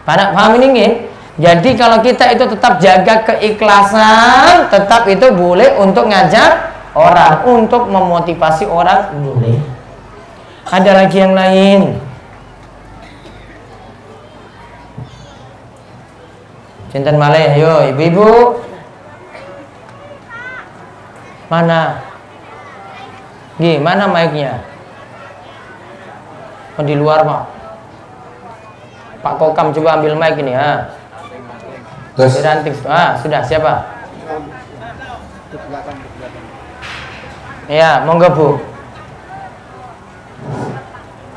Paham ini? Jadi kalau kita itu tetap jaga keikhlasan, tetap itu boleh untuk ngajak orang, untuk memotivasi orang, boleh. Ada lagi yang lain? Cinten malih, ayo ibu-ibu. Mana? Gimana mic-nya? Oh, di luar, Pak. Pak Kokam coba ambil mic ini ya. Terus sudah siapa? Ya, monggo Bu.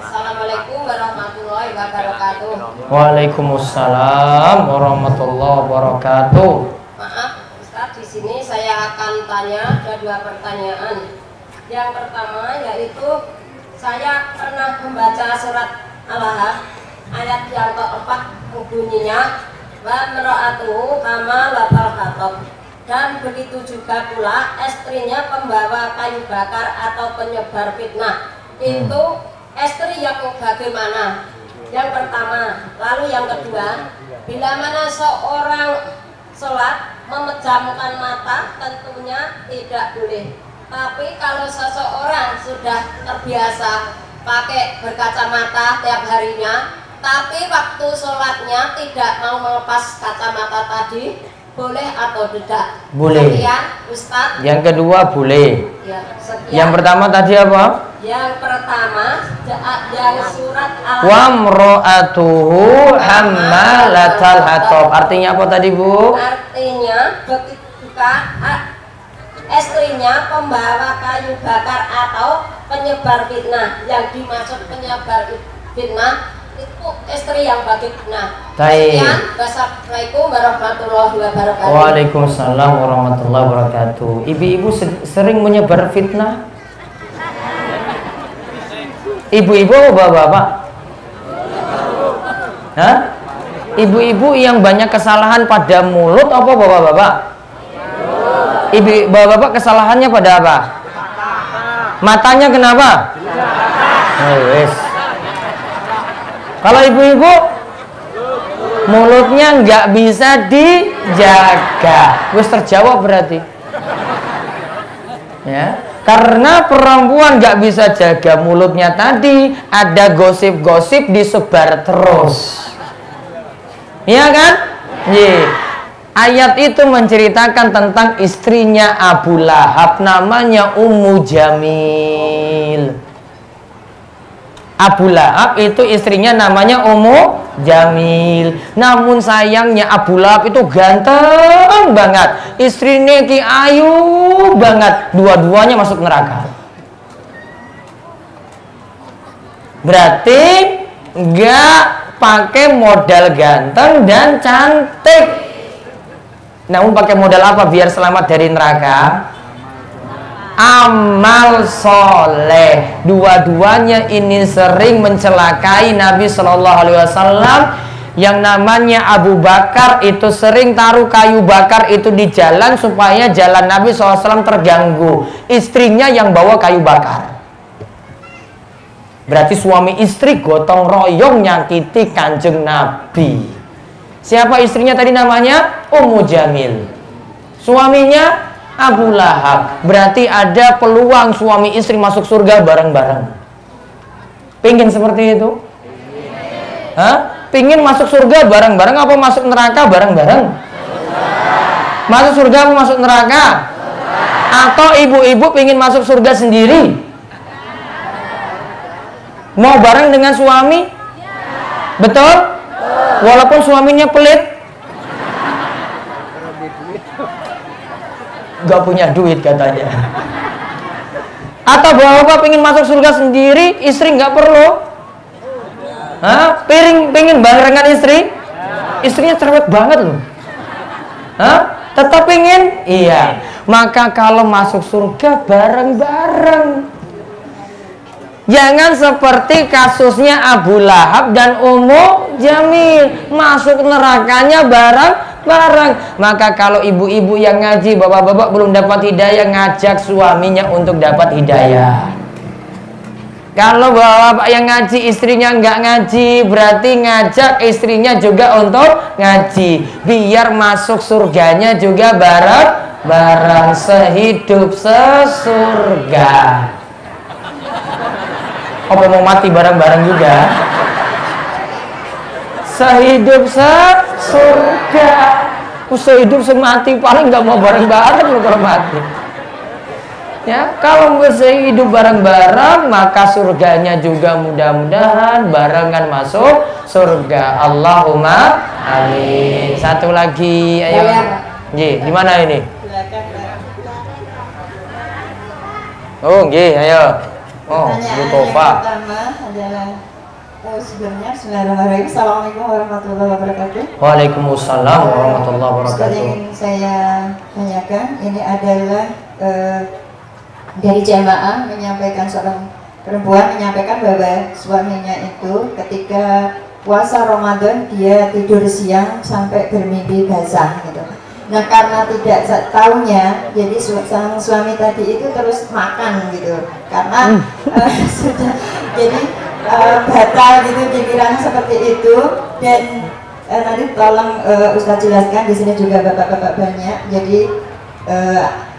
Assalamualaikum warahmatullahi wabarakatuh. Waalaikumsalam warahmatullahi wabarakatuh. Maaf, Ustaz, di sini saya akan tanya, ada 2 pertanyaan. Yang pertama yaitu saya pernah membaca surat Al-Ahzab ayat yang keempat bunyinya wa mar'atuhu hamalatal hatab, dan begitu juga pula istrinya pembawa kayu bakar atau penyebar fitnah. Itu istri yang bagaimana? Yang pertama, lalu yang kedua, bila mana seorang sholat memejamkan mata tentunya tidak boleh. Tapi kalau seseorang sudah terbiasa pakai berkacamata tiap harinya, tapi waktu sholatnya tidak mau melepas kacamata tadi, boleh atau tidak? Boleh. Sekian, Ustadz. Yang kedua boleh. Ya, sekian. Yang pertama tadi apa? Yang pertama, yang surat Wa mra'atuhu hammalatal hatab. Artinya apa tadi, Bu? Artinya ketika istrinya pembawa kayu bakar atau penyebar fitnah. Yang dimaksud penyebar fitnah itu istri yang bagi fitnah. Baik. Sekian, wassalamualaikum warahmatullahi wabarakatuh. Waalaikumsalam warahmatullahi wabarakatuh. Ibu-ibu sering menyebar fitnah? Ibu-ibu apa bapak-bapak? Hah? Ibu-ibu yang banyak kesalahan pada mulut apa bapak-bapak? Ibu bapak-bapak kesalahannya pada apa? Matanya kenapa? Oh, yes. Kalau ibu-ibu mulutnya nggak bisa dijaga, wis terjawab berarti. Ya, karena perempuan nggak bisa jaga mulutnya tadi, ada gosip-gosip disebar terus. Iya kan? Ye. Ayat itu menceritakan tentang istrinya Abu Lahab, namanya Ummu Jamil. Abu Lahab itu istrinya namanya Ummu Jamil. Namun sayangnya Abu Lahab itu ganteng banget, istrinya ki ayu banget, dua-duanya masuk neraka. Berarti nggak pakai modal ganteng dan cantik, namun pakai modal apa biar selamat dari neraka? Amal soleh. Dua-duanya ini sering mencelakai Nabi Shallallahu Alaihi Wasallam. Yang namanya Abu Bakar itu sering taruh kayu bakar itu di jalan supaya jalan Nabi SAW terganggu. Istrinya yang bawa kayu bakar. Berarti suami istri gotong royong nyakiti Kanjeng Nabi. Siapa istrinya tadi namanya? Ummu Jamil. Suaminya Abu Lahab. Berarti ada peluang suami istri masuk surga bareng-bareng. Pingin seperti itu? Hah? Pingin masuk surga bareng-bareng apa masuk neraka bareng-bareng? Masuk surga apa masuk neraka? Atau ibu-ibu pingin masuk surga sendiri? Mau bareng dengan suami? Betul? Walaupun suaminya pelit, gak punya duit katanya. Atau bapak pengen masuk surga sendiri, istri nggak perlu. Hah? Pengen barengan istri? Istrinya cerewet banget loh. Hah? Tetap pengen? Iya. Maka kalau masuk surga bareng-bareng. Jangan seperti kasusnya Abu Lahab dan Ummu Jamil, masuk nerakanya bareng-bareng. Maka kalau ibu-ibu yang ngaji, bapak-bapak belum dapat hidayah, ngajak suaminya untuk dapat hidayah. Kalau bapak yang ngaji, istrinya nggak ngaji, berarti ngajak istrinya juga untuk ngaji, biar masuk surganya juga bareng-bareng, sehidup sesurga. Apa mau mati bareng-bareng juga? Sehidup sesurga. Sehidup semati paling nggak mau bareng-bareng loh kalau mati. Ya, kalau bersih hidup bareng-bareng, maka surganya juga mudah-mudahan barengan masuk surga. Allahumma amin. Satu lagi, ayo. Nggih, gimana ini? Oh, nggih, ayo. Oh, Bu Tofa. Yang pertama adalah sebelumnya Bismillahirrahmanirrahim. Assalamualaikum warahmatullahi wabarakatuh. Waalaikumsalam warahmatullahi Seperti wabarakatuh. yang saya tanyakan, ini adalah dari jamaah menyampaikan, seorang perempuan menyampaikan bahwa suaminya itu ketika puasa Ramadan dia tidur siang sampai bermimpi basah gitu. Nah, karena tidak tahunya, jadi sang suami tadi itu terus makan gitu, karena sudah jadi batal gitu, pikirannya seperti itu. Dan nanti tolong Ustadz jelaskan, di sini juga bapak-bapak banyak, jadi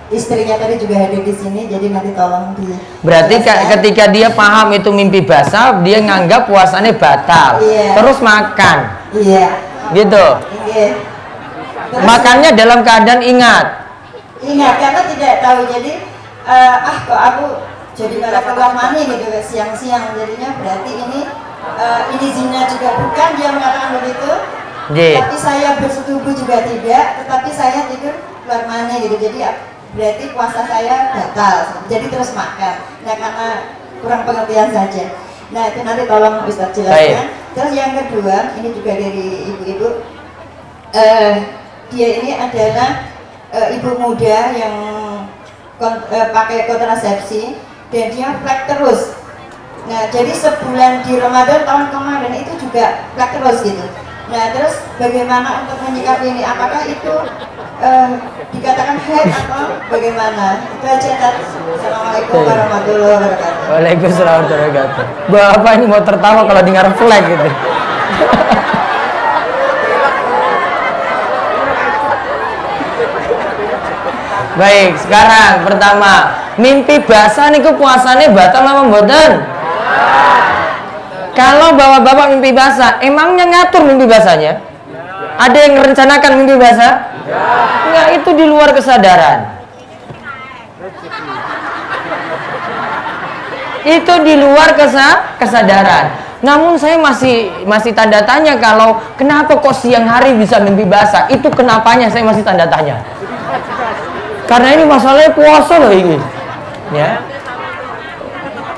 istrinya tadi juga hadir di sini, jadi nanti tolong di. Berarti ketika dia paham itu mimpi basah, dia nganggap puasanya batal, terus makan. Iya. Gitu. Iya. Makannya dalam keadaan ingat. Ingat karena tidak tahu, jadi kok aku jadi malah keluar mani gitu siang-siang, jadinya berarti ini zina juga bukan, dia mengatakan begitu. Tapi saya bersetubuh juga tidak, tetapi saya tidur keluar mani gitu, jadi berarti puasa saya batal, jadi terus makan. Nah karena kurang pengertian saja. Nah itu nanti tolong Ustadz jelaskan. Terus yang kedua, ini juga dari ibu-ibu, dia ini adalah ibu muda yang pakai kontrasepsi dan dia flek terus. Nah jadi sebulan di Ramadan tahun kemarin itu juga flek terus gitu. Nah terus bagaimana untuk menyikapi ini? Apakah itu dikatakan haid atau bagaimana? Itu aja tadi. Assalamualaikum warahmatullahi wabarakatuh. Waalaikumsalam warahmatullahi wabarakatuh. Bapak ini mau tertawa kalau dengar flek gitu. Baik, sekarang pertama, mimpi basah niku puasane batal apa mboten? Kalau bapak-bapak mimpi basah, emangnya ngatur mimpi basahnya? Ada yang merencanakan mimpi basah? Enggak, itu di luar kesadaran. Itu di luar kesadaran. Namun saya masih tanda tanya, kalau kenapa kok siang hari bisa mimpi basah? Itu kenapanya saya masih tanda tanya. Karena ini masalahnya puasa loh ini, ya.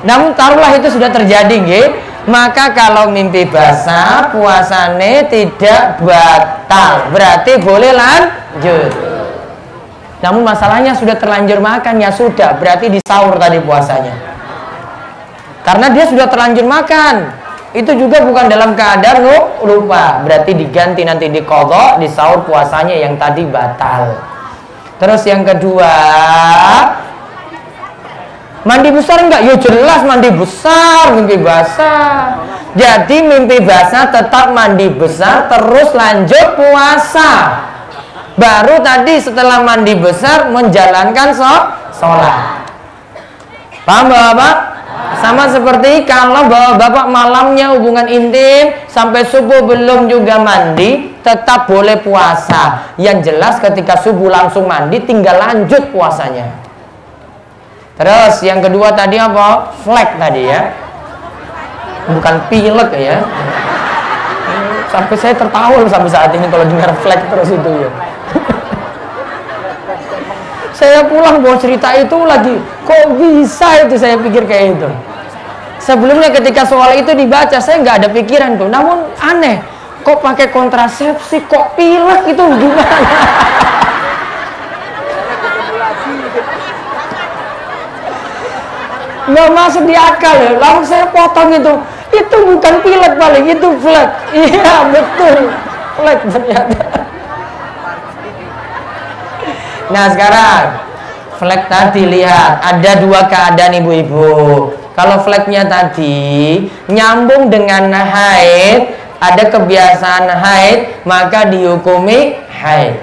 Namun taruhlah itu sudah terjadi, nggih. Maka kalau mimpi basah, puasane tidak batal, berarti boleh lanjut. Namun masalahnya sudah terlanjur makan, ya sudah, berarti disaur tadi puasanya. Karena dia sudah terlanjur makan, itu juga bukan dalam keadaan lupa, berarti diganti nanti diqadha, disaur puasanya yang tadi batal. Terus yang kedua, mandi besar enggak? Ya jelas mandi besar, mimpi basah. Jadi mimpi basah tetap mandi besar, terus lanjut puasa. Baru tadi setelah mandi besar menjalankan sholat. Paham Bapak? Sama seperti kalau Bapak malamnya hubungan intim sampai subuh belum juga mandi, tetap boleh puasa. Yang jelas ketika subuh langsung mandi, tinggal lanjut puasanya. Terus yang kedua tadi apa? Flek tadi ya. Bukan pilek ya. Sampai saya tertawa sampai saat ini kalau dengar flek terus itu ya. Saya pulang bawa cerita itu lagi, kok bisa itu, saya pikir kayak itu. Sebelumnya ketika soal itu dibaca, saya nggak ada pikiran tuh. Namun aneh, kok pakai kontrasepsi, kok pilek itu gimana? Nggak masuk di akal ya. Lalu saya potong itu bukan pilek paling, itu flek. Iya betul, flek ternyata. Nah sekarang flek tadi, lihat ada dua keadaan ibu-ibu. Kalau fleknya tadi nyambung dengan haid, ada kebiasaan haid, maka dihukumi haid.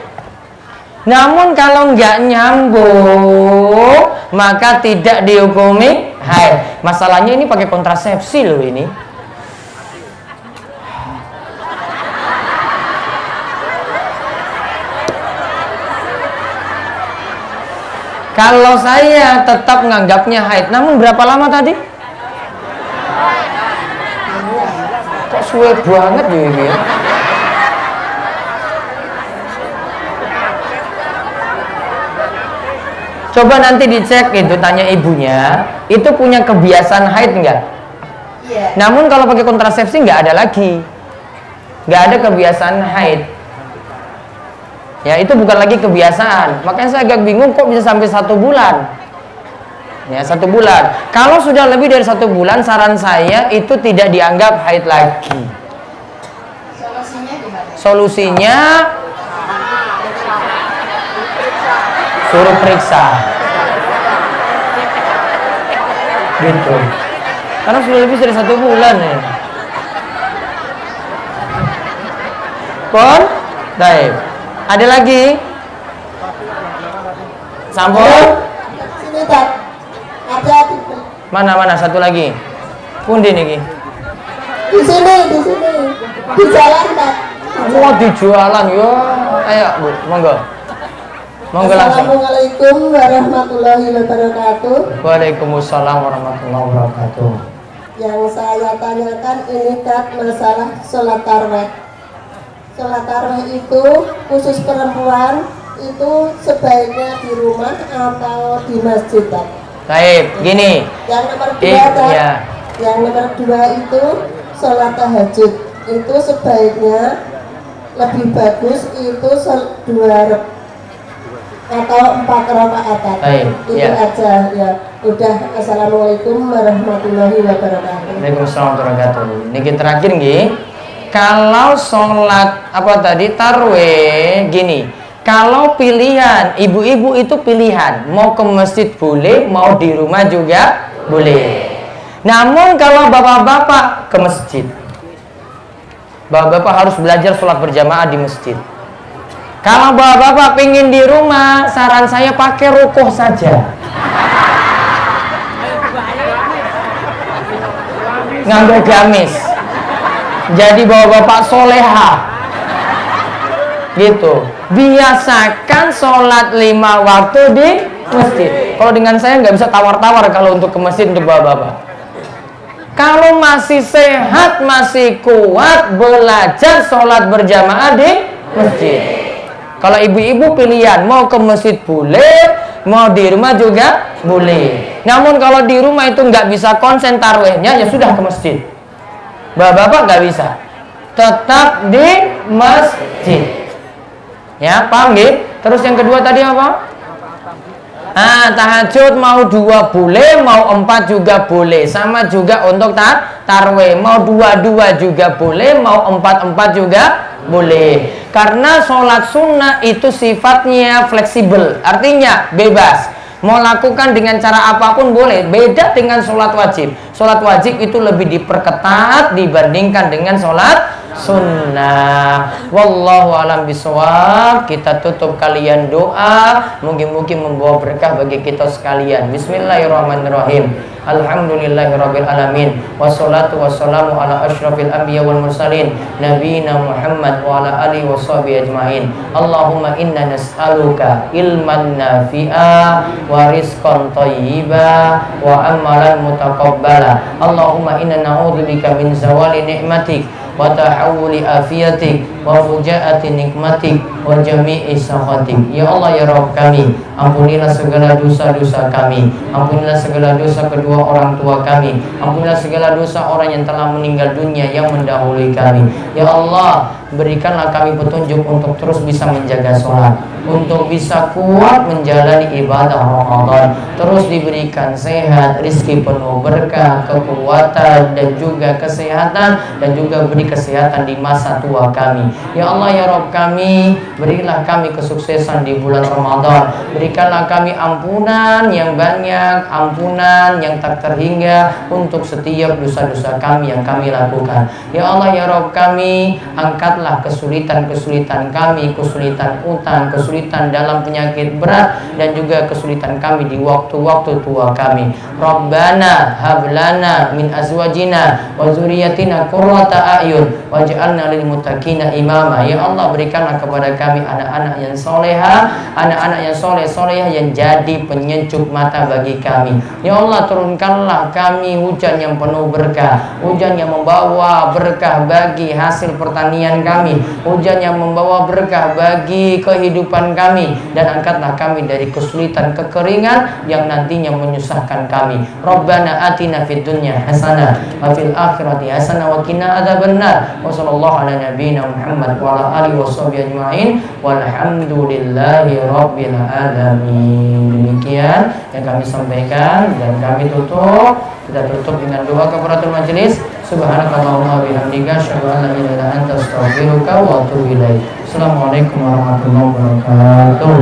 Namun kalau nggak nyambung, maka tidak dihukumi haid. Masalahnya ini pakai kontrasepsi loh ini. Kalau saya tetap menganggapnya haid, namun berapa lama tadi? Kok suwe banget ya ini? Coba nanti dicek itu, tanya ibunya, itu punya kebiasaan haid enggak? Iya. Namun kalau pakai kontrasepsi nggak ada lagi, nggak ada kebiasaan haid. Ya itu bukan lagi kebiasaan. Makanya saya agak bingung kok bisa sampai 1 bulan. Ya 1 bulan. Kalau sudah lebih dari 1 bulan, saran saya itu tidak dianggap haid lagi. Solusinya gimana? Solusinya suruh periksa. Gitu. Karena sudah lebih dari 1 bulan ya. Pon, baik. Ada lagi? Sampul? Sini tak. Ada di Mana satu lagi? Pundi niki? di sini. Di jalan tak. Oh, di jualan ya. Ayo, Bu, monggo. Monggo langsung. Assalamualaikum warahmatullahi wabarakatuh. Waalaikumsalam warahmatullahi wabarakatuh. Yang saya tanyakan ini kan masalah sholat tarawih. Sholat tarawih itu khusus perempuan itu sebaiknya di rumah atau di masjid tak? Baik, gini. Yang nomor 2 tak? Ya. Yang nomor 2 itu sholat tahajud itu sebaiknya lebih bagus itu 2 atau 4 rakaat. Baik, Itu ya. aja ya. Udah. Assalamualaikum warahmatullahi wabarakatuh. Waalaikumsalam warahmatullahi wabarakatuh. Niki terakhir nggih. Kalau sholat apa tadi tarwih gini. Kalau pilihan ibu-ibu itu pilihan, mau ke masjid boleh, mau di rumah juga boleh. Namun kalau bapak-bapak ke masjid, bapak-bapak harus belajar sholat berjamaah di masjid. Kalau bapak-bapak pengen di rumah, saran saya pakai rukuh saja. Ngambil gamis. Jadi bapak-bapak soleha. Gitu. Biasakan sholat 5 waktu di masjid. Kalau dengan saya nggak bisa tawar-tawar kalau untuk ke masjid untuk bapak-bapak. Kalau masih sehat, masih kuat, belajar sholat berjamaah di masjid. Kalau ibu-ibu pilihan mau ke masjid boleh, mau di rumah juga boleh. Namun kalau di rumah itu nggak bisa konsen tarawihnya, ya sudah ke masjid. Bapak-bapak nggak bisa, tetap di masjid. Ya, paham nggih? Terus yang kedua tadi apa? Tahajud mau 2 boleh, mau 4 juga boleh. Sama juga untuk tarawih, mau 2 juga boleh, mau 4 juga boleh. Karena sholat sunnah itu sifatnya fleksibel, artinya bebas. Mau lakukan dengan cara apapun boleh. Beda dengan sholat wajib. Sholat wajib itu lebih diperketat dibandingkan dengan sholat sunnah. Wallahu alam bisawab. Kita tutup kalian doa, mungkin-mungkin membawa berkah bagi kita sekalian. Bismillahirrahmanirrahim. Alhamdulillahirabbil alamin. Wassalatu wassalamu ala asyrafil anbiya wal mursalin nabiyina Muhammad wa ala alihi washabihi ajmain. Allahumma inna nas'aluka ilman nafi'a wa rizqan thayyiba wa amalan mutaqabbala. Allahumma inna na'udzubika min zawali ni'matik wa tahawuli afiyatik wa fujaati nikmatik wa jami'i sakhatik. Ya Allah ya Rabb kami, ampunilah segala dosa-dosa kami, ampunilah segala dosa kedua orang tua kami, ampunilah segala dosa orang yang telah meninggal dunia yang mendahului kami. Ya Allah, berikanlah kami petunjuk untuk terus bisa menjaga sholat, untuk bisa kuat menjalani ibadah Ramadan, terus diberikan sehat, rizki penuh berkah, kekuatan dan juga kesehatan, dan juga beri kesehatan di masa tua kami. Ya Allah ya Rabb kami, berilah kami kesuksesan di bulan Ramadan, berikanlah kami ampunan yang banyak, ampunan yang tak terhingga untuk setiap dosa-dosa kami yang kami lakukan. Ya Allah ya Rabb kami, angkatlah kesulitan-kesulitan kami, kesulitan utang, kesulitan dalam penyakit berat, dan juga kesulitan kami di waktu-waktu tua kami. Rabbana hablana min azwajina wa zuriyatina qurrata a'yun waj'alna lil muttaqina imama. Ya Allah, berikanlah kepada kami anak-anak yang soleha, anak-anak yang soleh-solehah yang jadi penyejuk mata bagi kami. Ya Allah, turunkanlah kami hujan yang penuh berkah, hujan yang membawa berkah bagi hasil pertanian kami, hujan yang membawa berkah bagi kehidupan kami, dan angkatlah kami dari kesulitan kekeringan yang nantinya menyusahkan kami. Rabbana atina fid dunya hasanah wa fil akhirati hasanah wa qina adzabannar. Wa sallallahu ala nabiyyina Muhammad wa ala alihi washabihi ajmain walhamdulillahi rabbil alamin. Demikian yang kami sampaikan dan kami tutup. Kita tutup dengan doa kafaratul majelis. Subhanakallahumma bihamdika asyhadu an la ilaha illa anta astaghfiruka wa atubu ilaik. Assalamualaikum warahmatullahi wabarakatuh.